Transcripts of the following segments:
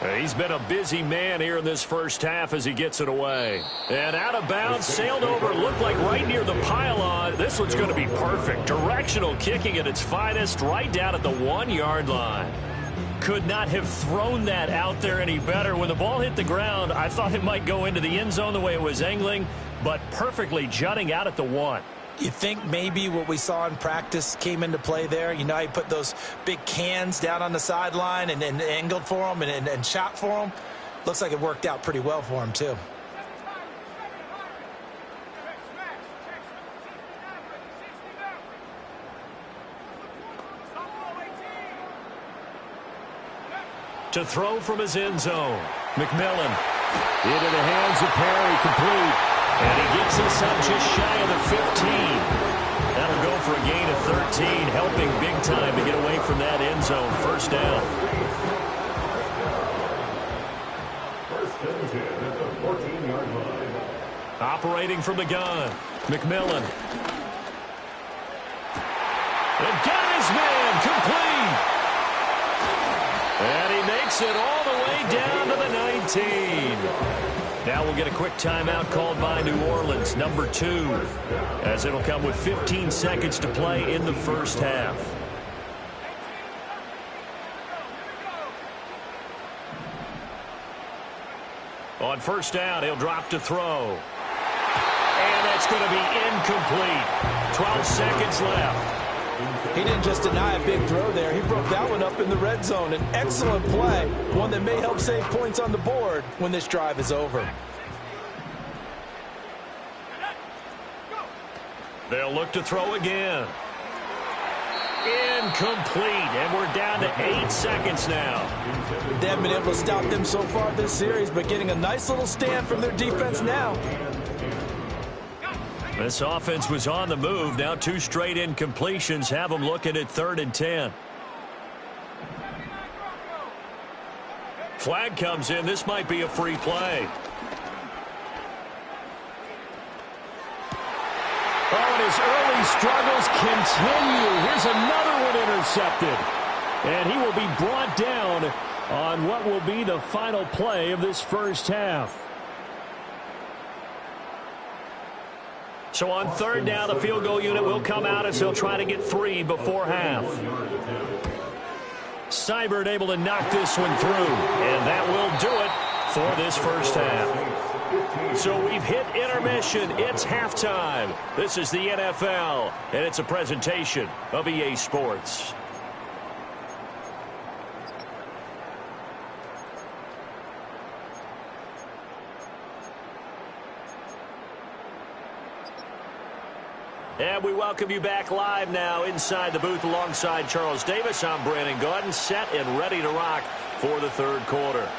He's been a busy man here in this first half as he gets it away. And out of bounds, sailed over, looked like right near the pylon. This one's going to be perfect. Directional kicking at its finest, right down at the 1-yard line. Could not have thrown that out there any better. When the ball hit the ground, I thought it might go into the end zone the way it was angling, but perfectly jutting out at the 1. You think maybe what we saw in practice came into play there? You know, he put those big cans down on the sideline and angled for them and shot for them. Looks like it worked out pretty well for him, too. To throw from his end zone, McMillan into the hands of Perry, complete. And he gets us up just shy of the 15. That'll go for a gain of 13, helping big time to get away from that end zone. First down. First and 10 at the 14-yard line. Operating from the gun, McMillan. And got his man, complete. And he makes it all the way down to the 19. Now we'll get a quick timeout called by New Orleans, number 2, as it'll come with 15 seconds to play in the first half. On first down, he'll drop to throw. And that's going to be incomplete. 12 seconds left. He didn't just deny a big throw there. He broke that one up in the red zone. An excellent play, one that may help save points on the board when this drive is over. They'll look to throw again. Incomplete, and we're down to 8 seconds now. They haven't been able to stop them so far this series, but getting a nice little stand from their defense now. This offense was on the move. Now 2 straight incompletions have them looking at 3rd and 10. Flag comes in. This might be a free play. Oh, and his early struggles continue. Here's another one intercepted. And he will be brought down on what will be the final play of this first half. So on 3rd down, the field goal unit will come out as he'll try to get 3 before half. Seibert able to knock this one through, and that will do it for this first half. So we've hit intermission. It's halftime. This is the NFL, and it's a presentation of EA Sports. And we welcome you back live now inside the booth alongside Charles Davis. I'm Brandon Gaudin, set and ready to rock for the 3rd quarter.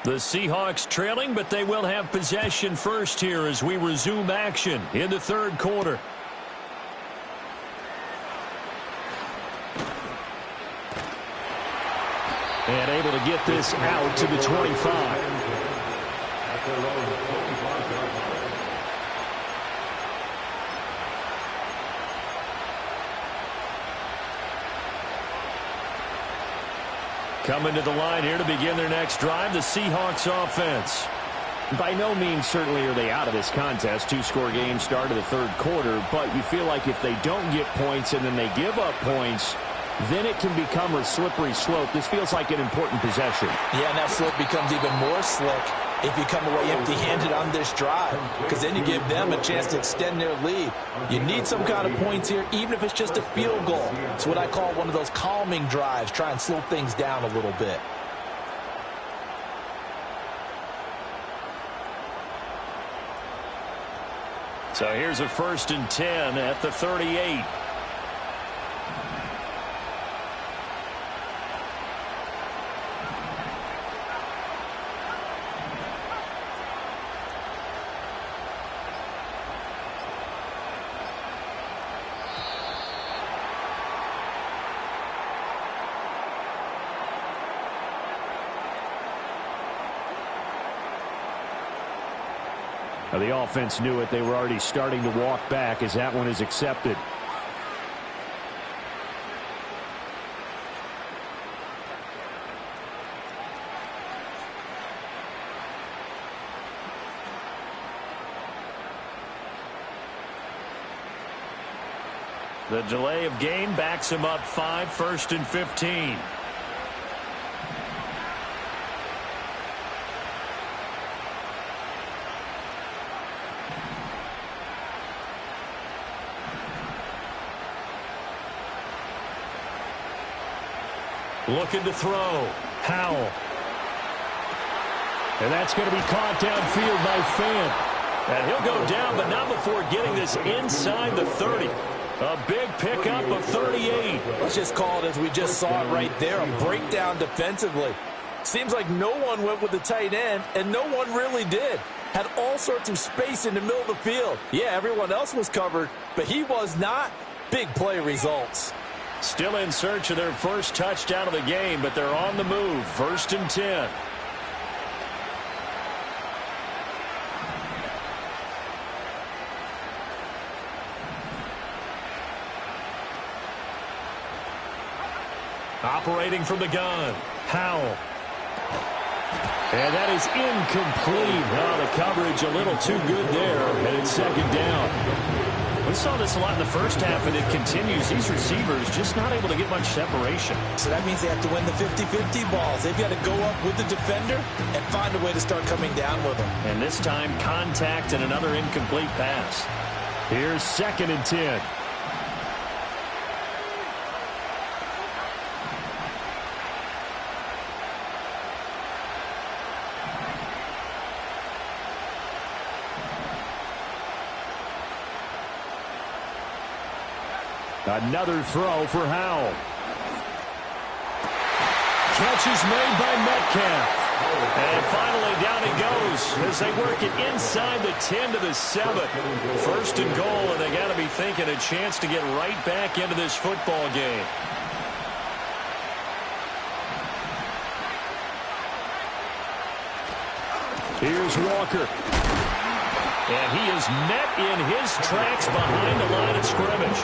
The Seahawks trailing, but they will have possession first here as we resume action in the 3rd quarter. And able to get this out to the 25. Coming to the line here to begin their next drive, the Seahawks offense. By no means certainly are they out of this contest. 2-score game start of the 3rd quarter, but you feel like if they don't get points and then they give up points, then it can become a slippery slope. This feels like an important possession. Yeah, and that slope becomes even more slick if you come away empty-handed on this drive, because then you give them a chance to extend their lead. You need some kind of points here, even if it's just a field goal. It's what I call one of those calming drives. Try and slow things down a little bit. So here's a 1st and 10 at the 38. Now, the offense knew it. They were already starting to walk back as that one is accepted. The delay of game backs him up 5, 1st and 15. Looking to throw. Howell. And that's going to be caught downfield by Fant. And he'll go down, but not before getting this inside the 30. A big pickup of 38. Let's just call it as we just saw it right there, a breakdown defensively. Seems like no one went with the tight end, and no one really did. Had all sorts of space in the middle of the field. Yeah, everyone else was covered, but he was not. Big play results. Still in search of their first touchdown of the game, but they're on the move. 1st and 10. Operating from the gun. Howell. And that is incomplete. Oh, the coverage a little too good there, and it's 2nd down. We saw this a lot in the first half, and it continues. These receivers just not able to get much separation. So that means they have to win the 50-50 balls. They've got to go up with the defender and find a way to start coming down with them. And this time, contact and another incomplete pass. Here's 2nd and 10. Another throw for Howell. Catch is made by Metcalf. And finally down he goes as they work it inside the 10 to the 7. 1st and goal, and they got to be thinking a chance to get right back into this football game. Here's Walker. And he is met in his tracks behind the line of scrimmage.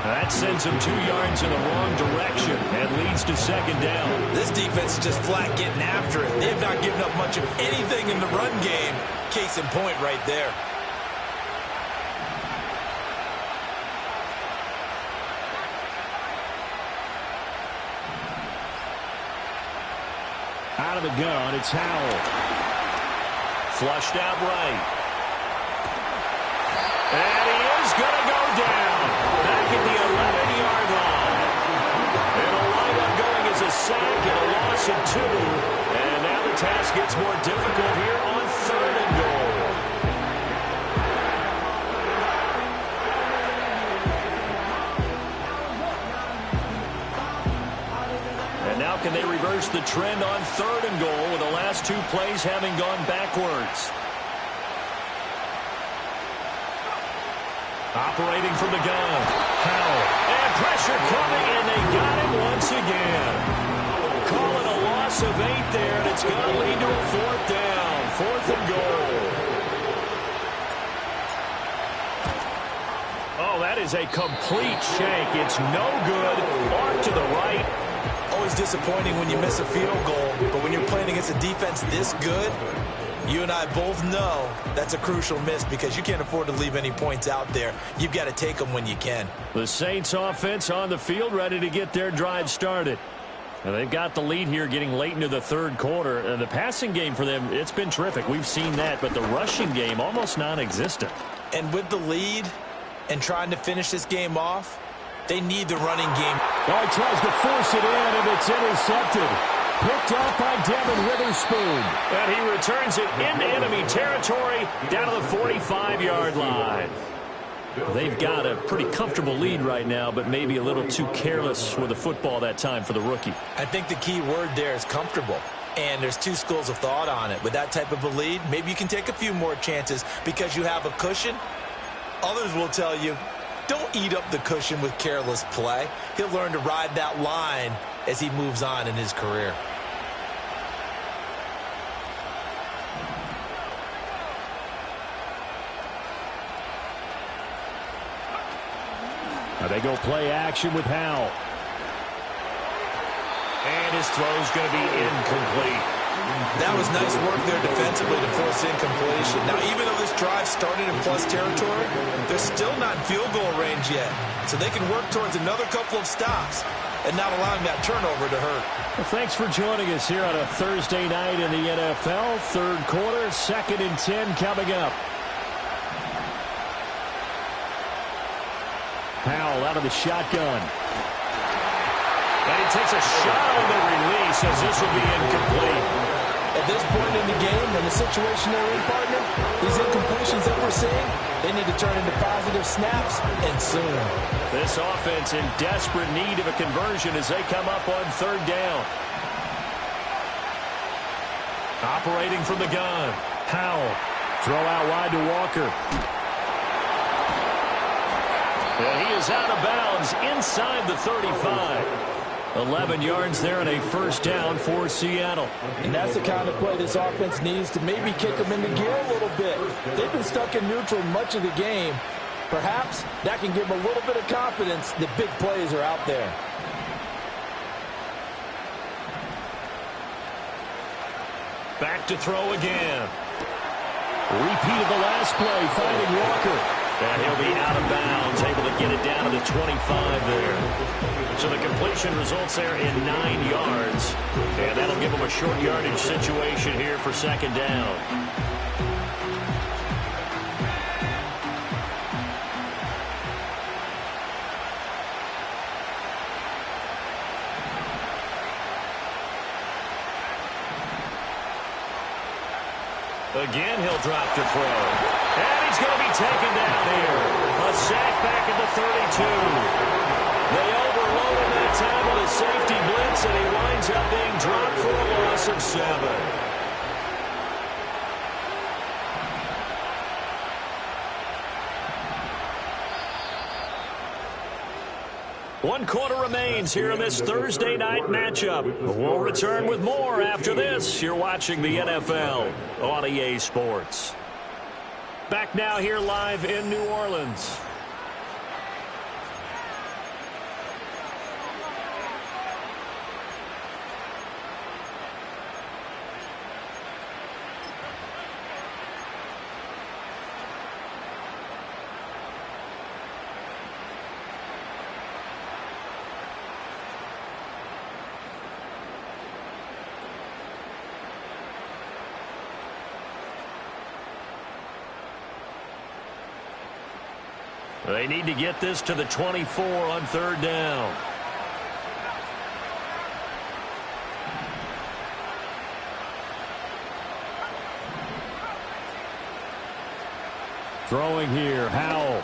That sends him 2 yards in the wrong direction and leads to 2nd down. This defense is just flat getting after it. They have not given up much of anything in the run game. Case in point right there. Out of the gun, it's Howell. Flushed out right. And he is going to go down. Back at the 11-yard line. It'll wind up going as a sack and a loss of 2. And now the task gets more difficult here on 3rd and goal. And now can they reverse the trend on 3rd and goal with the last 2 plays having gone backwards? Operating from the gun. Howell. And pressure coming, and they got him once again. Call it a loss of 8 there, and it's going to lead to a 4th down. 4th and goal. Oh, that is a complete shank. It's no good. Off to the right. Always disappointing when you miss a field goal, but when you're playing against a defense this good, you and I both know that's a crucial miss because you can't afford to leave any points out there. You've got to take them when you can. The Saints offense on the field ready to get their drive started. And they've got the lead here getting late into the 3rd quarter. And the passing game for them, it's been terrific. We've seen that, but the rushing game almost non-existent. And with the lead and trying to finish this game off, they need the running game. Oh, he tries to force it in, and it's intercepted. Picked up by Devin Witherspoon. And he returns it into enemy territory down to the 45-yard line. They've got a pretty comfortable lead right now, but maybe a little too careless with the football that time for the rookie. I think the key word there is comfortable. And there's 2 schools of thought on it. With that type of a lead, maybe you can take a few more chances because you have a cushion. Others will tell you, don't eat up the cushion with careless play. He'll learn to ride that line as he moves on in his career. Now they go play action with Howell. And his throw's going to be incomplete. That was nice work there defensively to force incompletion. Now, even though this drive started in plus territory, they're still not in field goal range yet. So they can work towards another couple of stops and not allowing that turnover to hurt. Well, thanks for joining us here on a Thursday night in the NFL. Third quarter, 2nd and 10 coming up. Howell out of the shotgun. And he takes a shot on the release as this will be incomplete. At this point in the game, in the situation they're in, partner, these incompletions that we're seeing, they need to turn into positive snaps, and soon. This offense in desperate need of a conversion as they come up on 3rd down. Operating from the gun. Howell. Throw out wide to Walker. And he is out of bounds inside the 35. 11 yards there and a 1st down for Seattle. And that's the kind of play this offense needs to maybe kick them into gear a little bit. They've been stuck in neutral much of the game. Perhaps that can give them a little bit of confidence that big plays are out there. Back to throw again. Repeat of the last play, finding Walker. And he'll be out of bounds, able to get it down to the 25 there. So the completion results there in 9 yards. And that'll give them a short yardage situation here for 2nd down. Again, he'll drop to throw. And he's going to be taken down here. A sack back at the 32. They overload him that time with a safety blitz, and he winds up being dropped for a loss of 7. One quarter remains here in this Thursday night matchup. We'll return with more after this. You're watching the NFL on EA Sports. Back now here live in New Orleans. They need to get this to the 24 on 3rd down. Throwing here, Howell.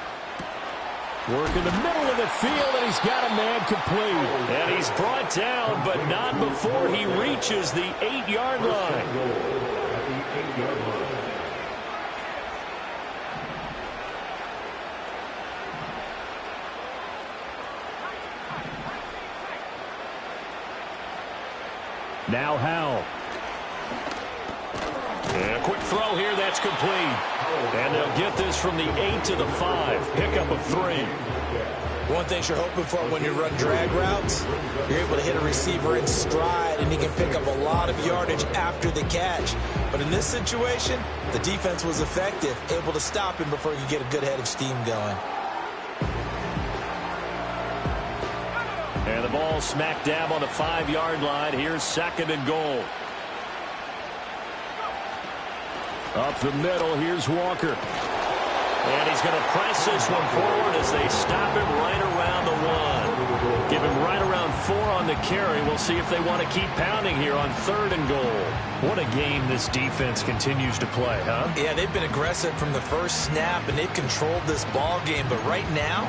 Work in the middle of the field, and he's got a man complete. And he's brought down, but not before he reaches the 8-yard line. Now Howell. And a quick throw here, that's complete. And they'll get this from the 8 to the 5. Pickup of 3. One thing you're hoping for when you run drag routes, you're able to hit a receiver in stride, and he can pick up a lot of yardage after the catch. But in this situation, the defense was effective, able to stop him before he could get a good head of steam going. And the ball smack dab on the 5-yard line. Here's 2nd and goal. Up the middle, here's Walker. And he's going to press this one forward as they stop him right around the 1. Give him right around 4 on the carry. We'll see if they want to keep pounding here on 3rd and goal. What a game this defense continues to play, huh? Yeah, they've been aggressive from the first snap, and they've controlled this ball game. But right now,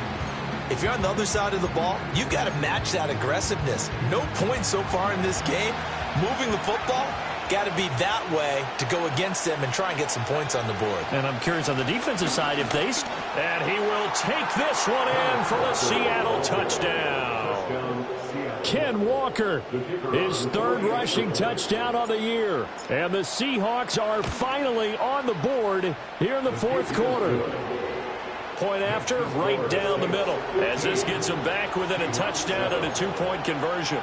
if you're on the other side of the ball, you've got to match that aggressiveness. No points so far in this game. Moving the football, got to be that way to go against them and try and get some points on the board. And I'm curious on the defensive side if they... And he will take this one in for the Seattle touchdown. Ken Walker, his 3rd rushing touchdown of the year. And the Seahawks are finally on the board here in the 4th quarter. Point after, right down the middle, as this gets them back within a touchdown and a 2-point conversion.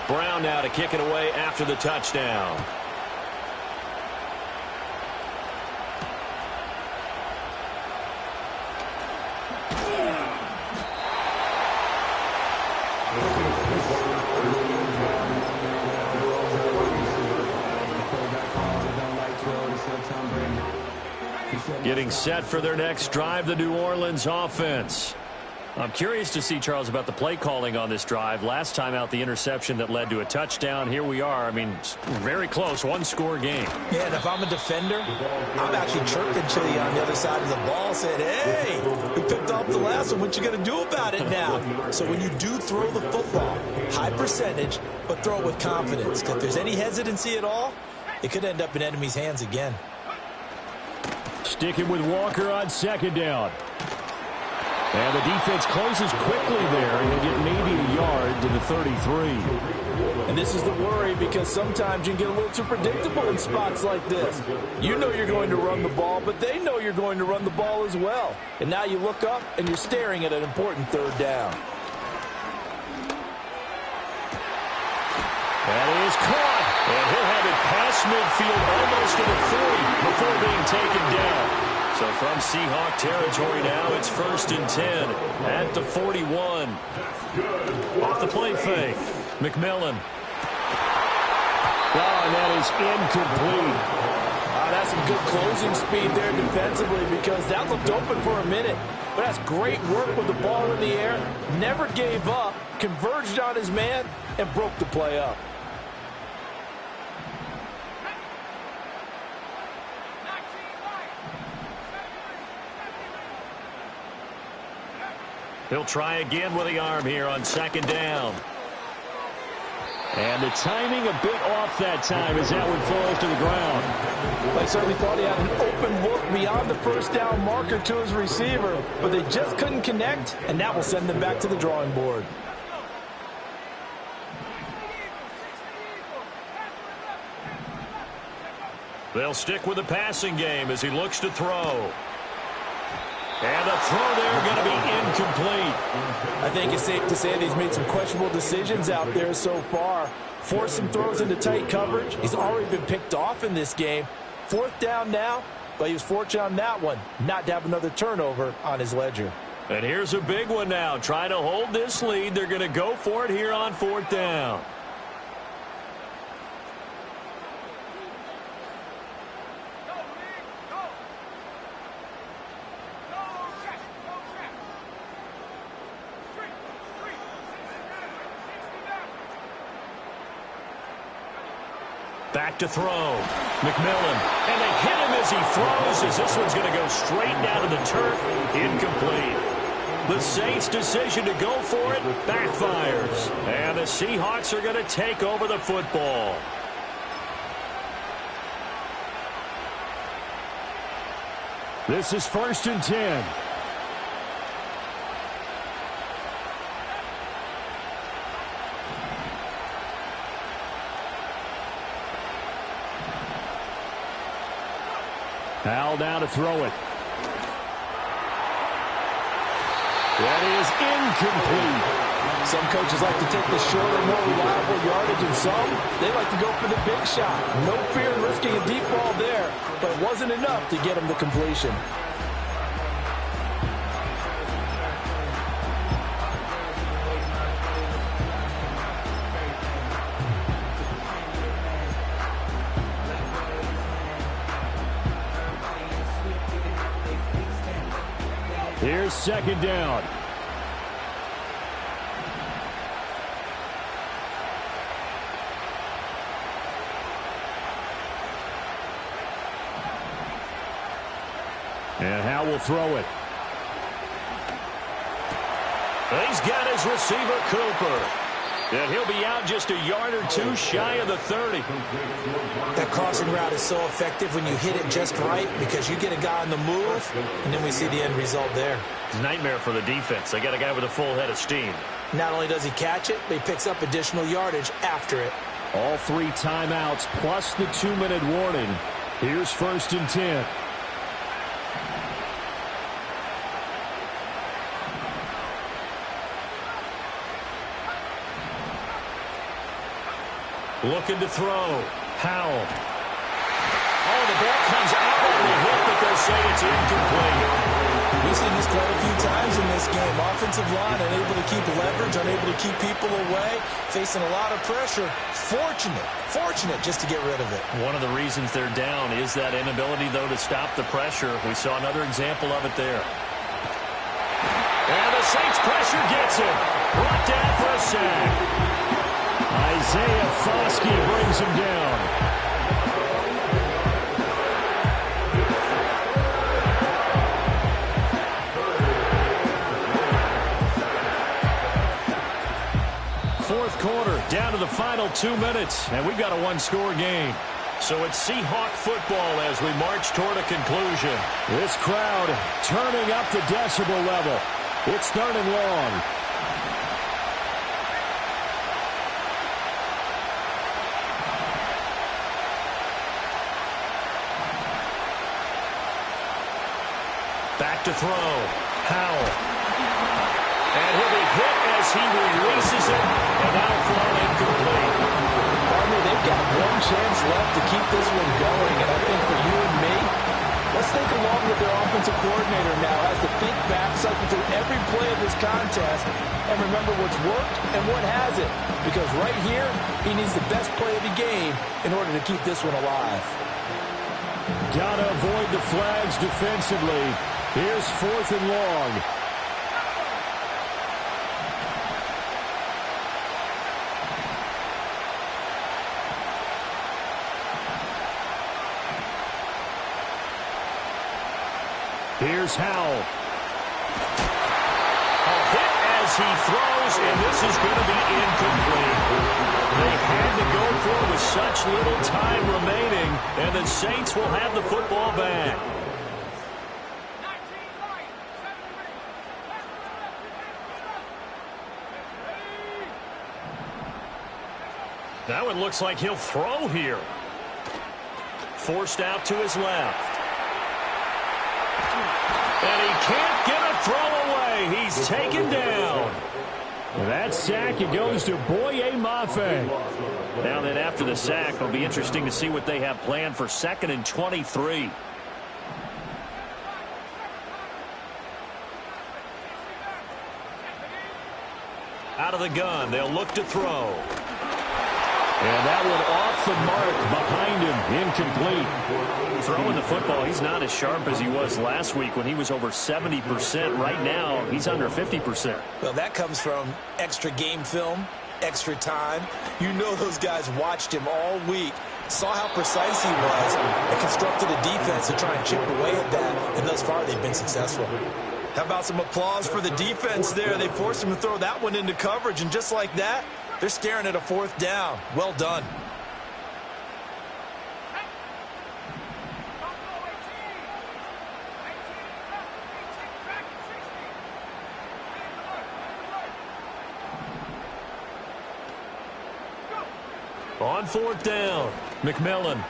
Brown now to kick it away after the touchdown. Getting set for their next drive, the New Orleans offense. I'm curious to see, Charles, about the play calling on this drive. Last time out, the interception that led to a touchdown. Here we are. I mean, very close, one-score game. Yeah, and if I'm a defender, I'm actually chirping Chili on the other side of the ball, saying, hey, we picked off the last one. What you going to do about it now? So when you do throw the football, high percentage, but throw it with confidence. Because if there's any hesitancy at all, it could end up in enemy's hands again. Sticking with Walker on second down. And the defense closes quickly there, and he'll get maybe a yard to the 33. And this is the worry, because sometimes you can get a little too predictable in spots like this. You know you're going to run the ball, but they know you're going to run the ball as well. And now you look up, and you're staring at an important third down. That is caught, and he'll have it past midfield almost to the 40 before being taken down. So from Seahawk territory now, it's 1st and 10 at the 41. Off the play fake, McMillan. Oh, and that is incomplete. That's some good closing speed there defensively, because that looked open for a minute. But that's great work with the ball in the air. Never gave up, converged on his man, and broke the play up. He'll try again with the arm here on second down. And the timing a bit off that time as that one falls to the ground. They certainly thought he had an open look beyond the first down marker to his receiver, but they just couldn't connect, and that will send them back to the drawing board. They'll stick with the passing game as he looks to throw. And the throw there going to be incomplete. I think it's safe to say that he's made some questionable decisions out there so far. Forced some throws into tight coverage. He's already been picked off in this game. 4th down now, but he was fortunate on that one not to have another turnover on his ledger. And here's a big one now. Trying to hold this lead. They're going to go for it here on 4th down. Back to throw. McMillan. And they hit him as he throws, as this one's going to go straight down to the turf. Incomplete. The Saints' decision to go for it backfires. And the Seahawks are going to take over the football. This is 1st and 10. Hal now to throw it. That is incomplete. Some coaches like to take the shorter, more reliable yardage, and some, they like to go for the big shot. No fear in risking a deep ball there, but it wasn't enough to get him the completion. Here's second down. And Hal will throw it. He's got his receiver, Cooper. And he'll be out just a yard or two shy of the 30. That crossing route is so effective when you hit it just right, because you get a guy on the move, and then we see the end result there. It's a nightmare for the defense. They got a guy with a full head of steam. Not only does he catch it, but he picks up additional yardage after it. All 3 timeouts plus the 2-minute warning. Here's 1st and 10. Looking to throw. Howell. Oh, the ball comes out on the hit, but they'll say it's incomplete. We've seen this quite a few times in this game. Offensive line unable to keep leverage, unable to keep people away, facing a lot of pressure. Fortunate just to get rid of it. One of the reasons they're down is that inability, though, to stop the pressure. We saw another example of it there. And the Saints pressure gets him. Brought down for a sack. Isaiah Foskey brings him down. Fourth quarter, down to the final 2 minutes, and we've got a one-score game. So it's Seahawk football as we march toward a conclusion. This crowd turning up the decibel level. It's 3rd and long. Back to throw. Howell. And he'll be hit as he releases it, and now thrown incomplete. They've got one chance left to keep this one going, and I think for you and me, let's think along with their offensive coordinator now as to think back, cycle through every play of this contest, and remember what's worked and what hasn't. Because right here, he needs the best play of the game in order to keep this one alive. Gotta avoid the flags defensively. Here's 4th and long. Here's Howell. A hit as he throws, and this is going to be incomplete. They had to go for it with such little time remaining, and the Saints will have the football back. That one looks like he'll throw here. Forced out to his left. And he can't get a throw away. He's taken down. That sack, it goes to Boye Mafe. Now then, after the sack, it'll be interesting to see what they have planned for 2nd and 23. Out of the gun, they'll look to throw. And that one off the mark behind him, incomplete. Throwing the football, he's not as sharp as he was last week when he was over 70%. Right now, he's under 50%. Well, that comes from extra game film, extra time. You know those guys watched him all week, saw how precise he was, and constructed a defense to try and chip away at that, and thus far they've been successful. How about some applause for the defense there? They forced him to throw that one into coverage, and just like that, they're staring at a 4th down. Well done. On 4th down, McMillan.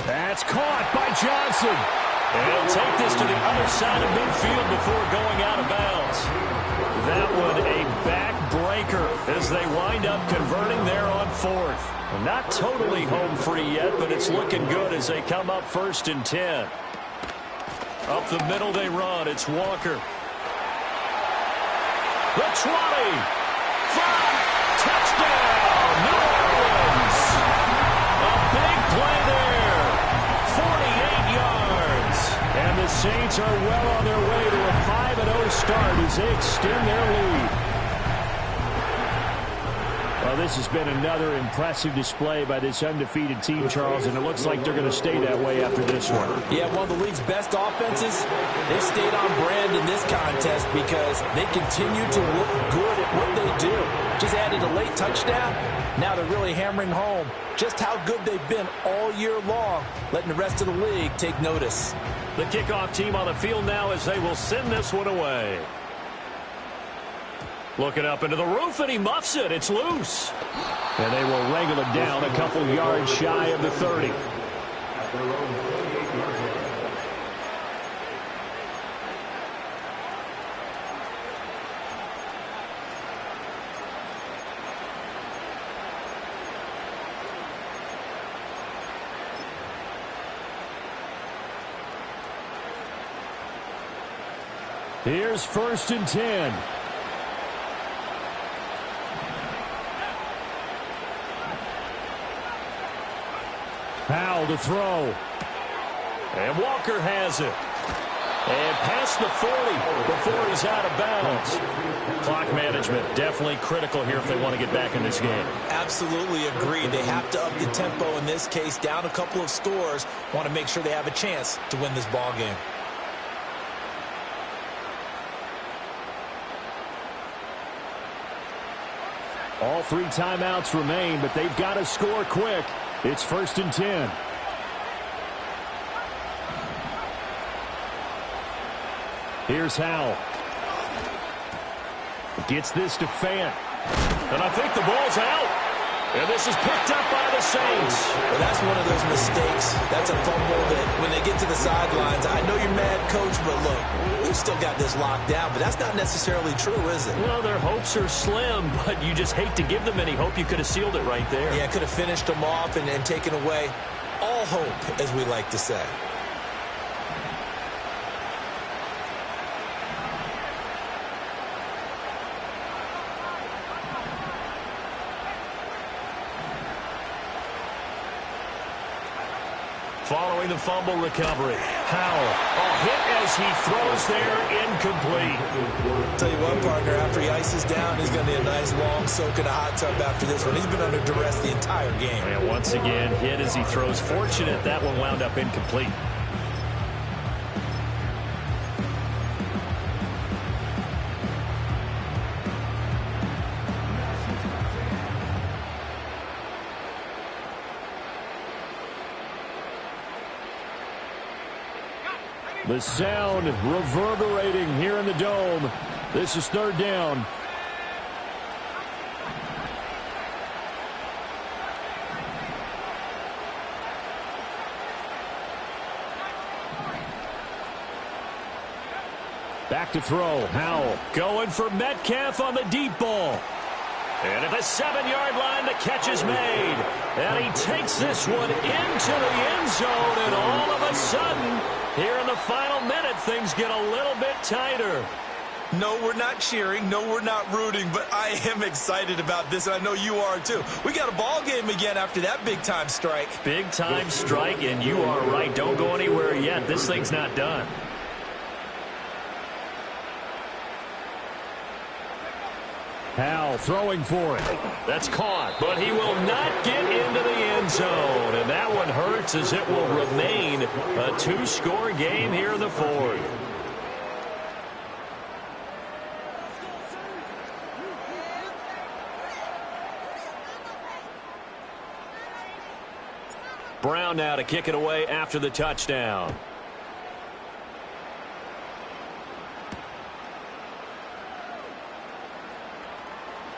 That's caught by Johnson. And he'll take this to the other side of midfield before going out of bounds. That one a backbreaker as they wind up converting there on 4th. Not totally home free yet, but it's looking good as they come up 1st and 10. Up the middle they run. It's Walker. The 20. 5. Touchdown. New Orleans. A big play there. 48 yards. And the Saints are well on their way to a 5-0 start as they extend their lead. Well, this has been another impressive display by this undefeated team, Charles, and it looks like they're going to stay that way after this one. Yeah, one of the league's best offenses. They stayed on brand in this contest because they continue to look good at what they do. Just added a late touchdown. Now they're really hammering home just how good they've been all year long, letting the rest of the league take notice. The kickoff team on the field now as they will send this one away. Looking up into the roof, and he muffs it. It's loose. And they will wrangle it down a couple yards shy of the 30. Here's 1st and 10. Powell to throw. And Walker has it. And past the 40 before he's out of bounds. Clock management definitely critical here if they want to get back in this game. Absolutely agree. They have to up the tempo in this case, down a couple of scores. Want to make sure they have a chance to win this ball game. All 3 timeouts remain, but they've got to score quick. It's 1st and 10. Here's Howell. Gets this to Fant. And I think the ball's out. And this is picked up by the Saints. Well, that's one of those mistakes. That's a fumble that when they get to the sidelines, I know you're mad, Coach, but look, we've still got this locked down. But that's not necessarily true, is it? Well, their hopes are slim, but you just hate to give them any hope. You could have sealed it right there. Yeah, could have finished them off and taken away all hope, as we like to say. Following the fumble recovery, Howell, a hit as he throws there, incomplete. Tell you what, partner, after he ices down, he's going to need a nice long soak in a hot tub after this one. He's been under duress the entire game. And once again, hit as he throws. Fortunate that one wound up incomplete. The sound reverberating here in the dome. This is 3rd down. Back to throw. Howell going for Metcalf on the deep ball. And at the 7-yard line, the catch is made. And he takes this one into the end zone. And all of a sudden, here in the final minute, things get a little bit tighter. No, we're not cheering. No, we're not rooting. But I am excited about this, and I know you are too. We got a ball game again after that big-time strike. Big-time strike, and you are right. Don't go anywhere yet. This thing's not done. Howell throwing for it. That's caught, but he will not get into the end zone. And that one hurts as it will remain a 2-score game here in the 4th. Brown now to kick it away after the touchdown.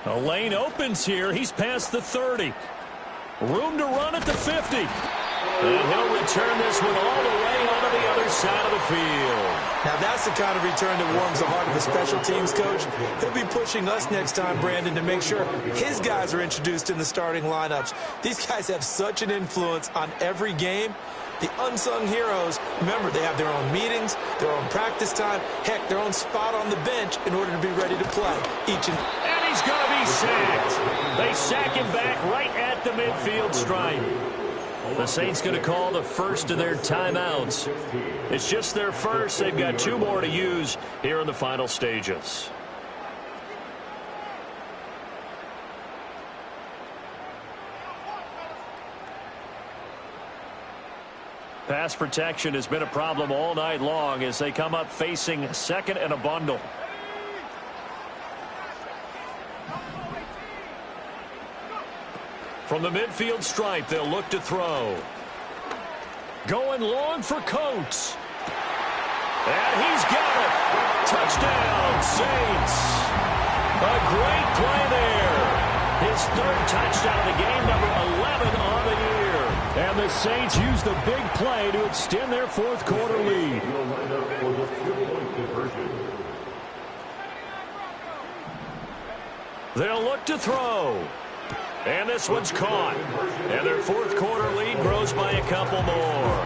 A lane opens here. He's past the 30. Room to run at the 50. And he'll return this one all the way onto the other side of the field. Now that's the kind of return that warms the heart of a special teams coach. He'll be pushing us next time, Brandon, to make sure his guys are introduced in the starting lineups. These guys have such an influence on every game. The unsung heroes, remember, they have their own meetings, their own practice time, heck, their own spot on the bench in order to be ready to play each and he's going to be sacked. They sack him back right at the midfield stripe. The Saints going to call the first of their timeouts. It's just their first. They've got 2 more to use here in the final stages. Pass protection has been a problem all night long as they come up facing 2nd and a bundle. From the midfield stripe, they'll look to throw. Going long for Coates. And he's got it. Touchdown, Saints. A great play there. His third touchdown of the game, number 11 on the year. And the Saints use the big play to extend their fourth quarter lead. They'll look to throw. And this one's caught. And their fourth quarter lead grows by a couple more.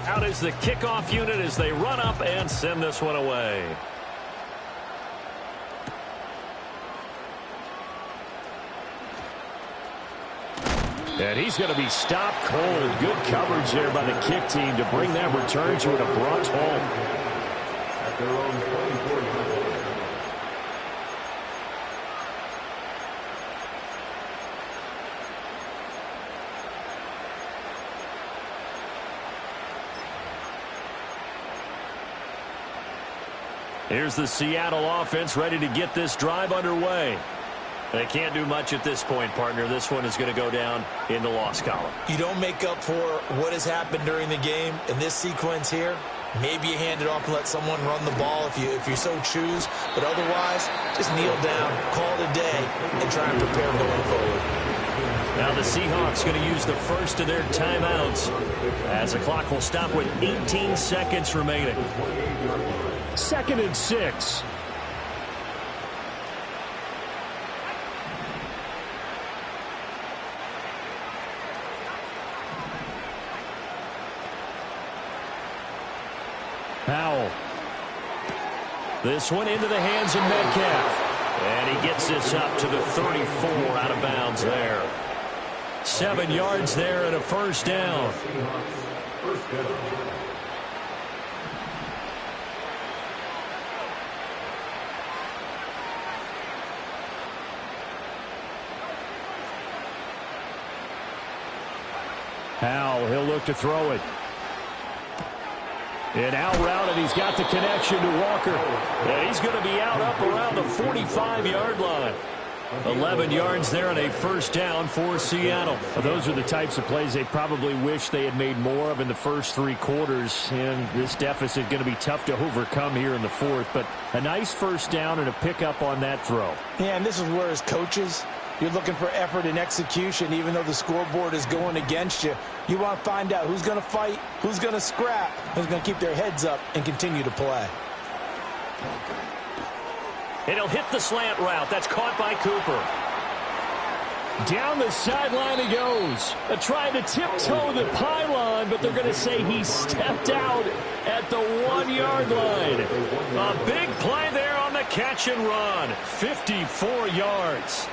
Out is the kickoff unit as they run up and send this one away. And he's going to be stopped cold. Good coverage there by the kick team to bring that return to an abrupt halt. At their own 24-yard line. Here's the Seattle offense ready to get this drive underway. They can't do much at this point, partner. This one is going to go down in the loss column. You don't make up for what has happened during the game in this sequence here. Maybe you hand it off and let someone run the ball if you so choose. But otherwise, just kneel down, call it a day, and try and prepare going forward. Now the Seahawks going to use the first of their timeouts as the clock will stop with 18 seconds remaining. 2nd and 6. Powell. This one into the hands of Metcalf. And he gets this up to the 34 out of bounds there. 7 yards there and a first down. First down. Powell, he'll look to throw it. And out route, and he's got the connection to Walker. And he's going to be out up around the 45-yard line. 11 yards there and a first down for Seattle. Well, those are the types of plays they probably wish they had made more of in the first 3 quarters. And this deficit going to be tough to overcome here in the fourth. But a nice first down and a pickup on that throw. Yeah, and this is where as coaches, you're looking for effort and execution. Even though the scoreboard is going against you, you want to find out who's going to fight, who's going to scrap, who's going to keep their heads up and continue to play. And he'll hit the slant route. That's caught by Cooper. Down the sideline he goes. Trying to tiptoe the pylon, but they're going to say he stepped out at the 1-yard line. A big play there on the catch and run. 54 yards.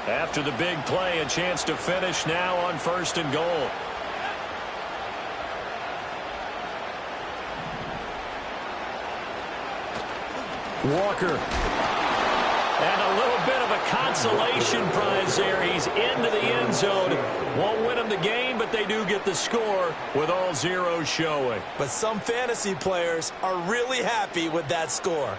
After the big play, a chance to finish now on 1st and goal. Walker. And a little bit of a consolation prize there. He's into the end zone. Won't win them the game, but they do get the score with all zeros showing. But some fantasy players are really happy with that score.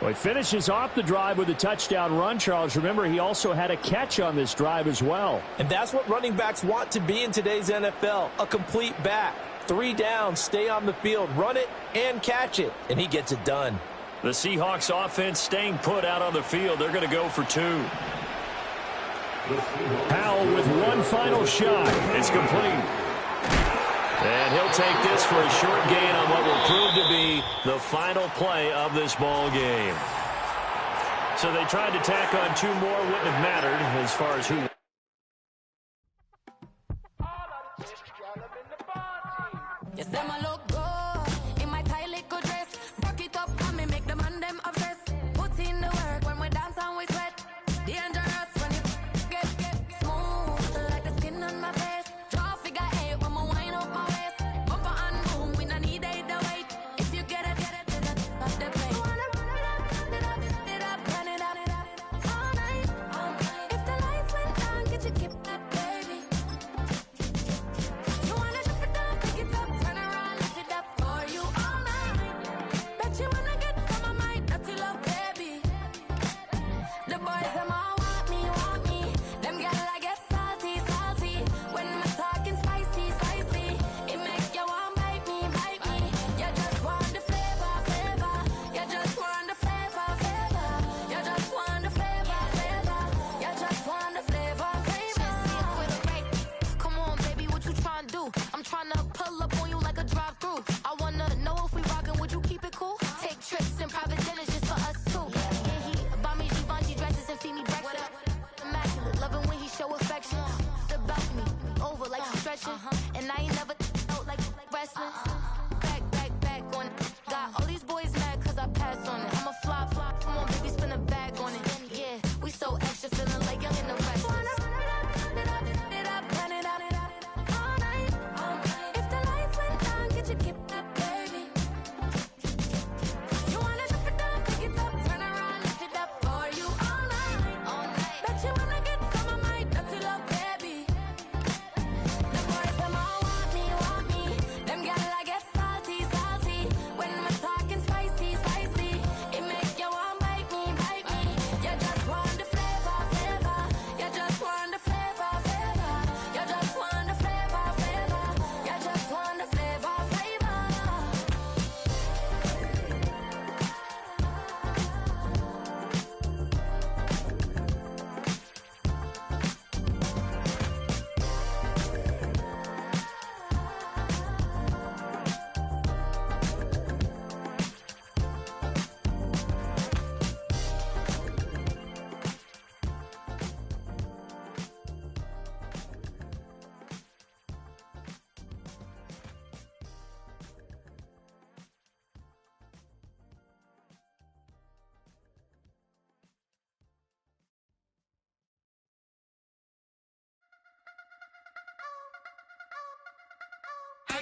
Well, he finishes off the drive with a touchdown run, Charles. Remember, he also had a catch on this drive as well. And that's what running backs want to be in today's NFL, a complete back. 3 downs, stay on the field, run it, and catch it. And he gets it done. The Seahawks offense staying put out on the field. They're going to go for 2. Powell with one final shot. It's complete. And he'll take this for a short gain on what will prove to be the final play of this ball game. So they tried to tack on 2 more. Wouldn't have mattered as far as who. Yes, them a look good in my tight little dress. Rock it up and me make them and them obsessed. Put in the work when we dance and we sweat. Dangerous when you get smooth like the skin on my face. Draw figure 8 when we wind up my waist. Bumper and boom, we no need either weight. If you get it, off the plate. You wanna run it up, run it up, all night. If the lights went down, get your kip back, baby. You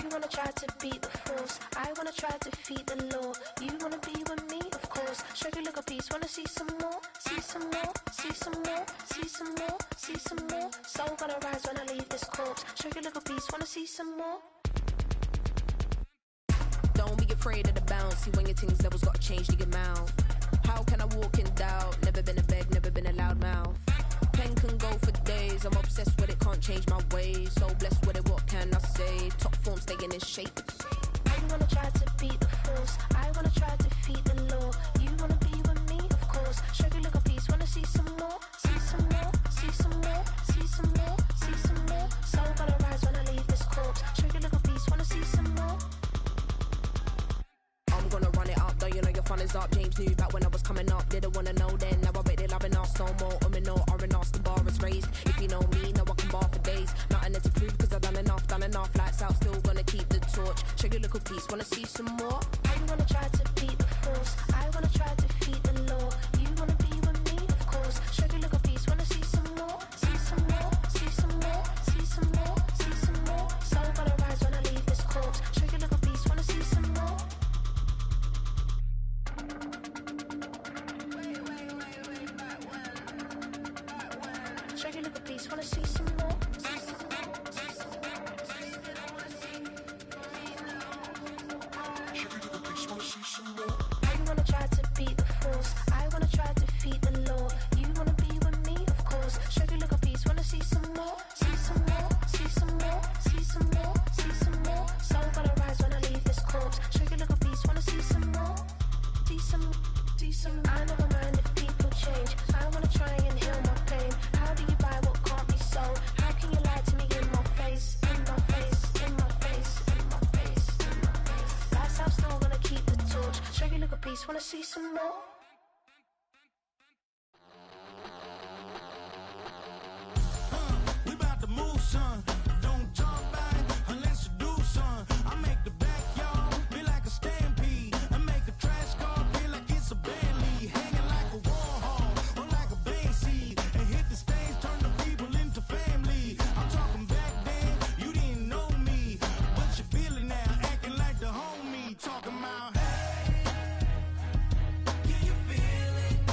You wanna try to beat the force, I wanna try to defeat the law. You wanna be with me, of course. Show you look a piece, wanna see some more, see some more, see some more, see some more, see some more. Soul gonna rise when I leave this corpse. Show you look a piece, wanna see some more. Don't be afraid of the bounce. See when your things levels gotta change to your mouth. How can I walk in doubt? Never been a beg, never been a loud mouth. Pen can go for days. I'm obsessed with it, can't change my ways. So blessed with it, what can I say? Top form staying in shape. You wanna try to beat the force, I wanna try to defeat the law. You wanna be with me, of course. Show you look a piece, wanna see some more, see some more, see some more, see some more, see some more. Soul gonna rise when I leave this corpse. Show you look a piece, wanna see some more. I'm gonna run it up, though you know your fun is up. James knew back when I was coming up, didn't wanna know then. Now I bet they're loving us no more. No R&R's, the bar is raised. If you know me, now I can bar for days. Nothing to prove, cause I've done enough. Lights out, still gonna keep the torch. Show you little piece, wanna see some more? You wanna try to beat the force, I wanna try to defeat the law. You wanna be with me, of course. Show you little piece, wanna see some more, see some more, see some more, see some more, see some more. Soul gonna rise when I leave this corpse. Show you little piece, wanna see some more. Show you little piece, wanna see some more. You wanna try to beat the force, I wanna try to defeat the law. You wanna be with me, of course. Show you look a piece, wanna see some more, see some more, see some more, see some more, see some more. Soul gonna rise when I leave this corpse. Show you look a piece, wanna see some more, see some, see some. I never mind if people change. I wanna try and heal my pain. How do you buy what can't be sold? How can you lie to me in my face, in my face, in my face, in my face, in my face? Lights out, still gonna keep the torch. Show you look a piece, wanna see some more.